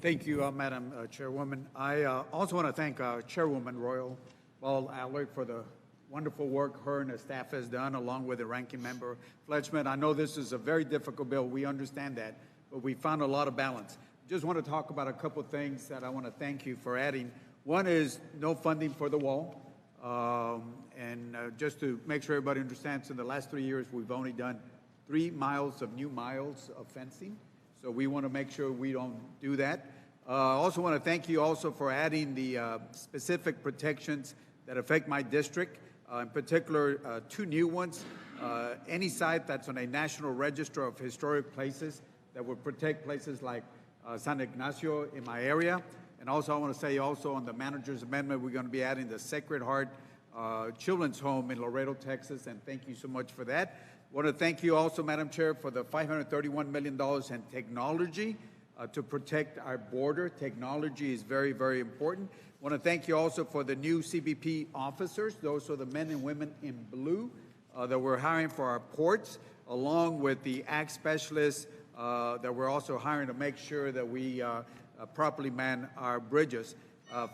Thank you, Madam Chairwoman. I also want to thank Chairwoman Royal Ball Allard for the wonderful work her and the staff has done, along with the ranking member Fletchman. I know this is a very difficult bill. We understand that, but we found a lot of balance. Just want to talk about a couple of things that I want to thank you for adding. One is no funding for the wall. Just to make sure everybody understands, in the last 3 years, we've only done 3 miles of new miles of fencing. So we want to make sure we don't do that. Also want to thank you also for adding the specific protections that affect my district, in particular 2 new ones. Any site that's on a national register of historic places that would protect places like San Ignacio in my area. And also I want to say also on the manager's amendment, we're going to be adding the Sacred Heart Children's Home in Laredo, Texas, and thank you so much for that. I want to thank you also, Madam Chair, for the $531 million in technology to protect our border. Technology is very, very important. I want to thank you also for the new CBP officers. Those are the men and women in blue that we're hiring for our ports, along with the ag specialists that we're also hiring to make sure that we properly man our bridges.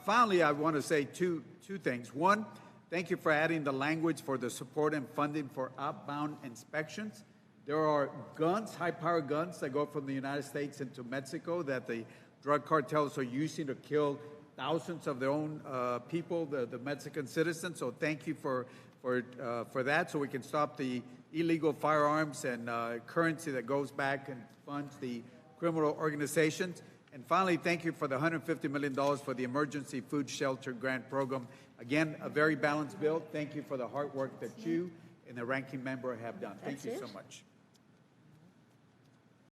Finally, I want to say two things. One, thank you for adding the language for the support and funding for outbound inspections. There are guns, high-powered guns that go from the United States into Mexico that the drug cartels are using to kill thousands of their own people, the Mexican citizens. So thank you for that, so we can stop the illegal firearms and currency that goes back and funds the criminal organizations. And finally, thank you for the $150 million for the Emergency Food Shelter Grant Program. Again, a very balanced bill. Thank you for the hard work that you and the ranking member have done. Thank you so much.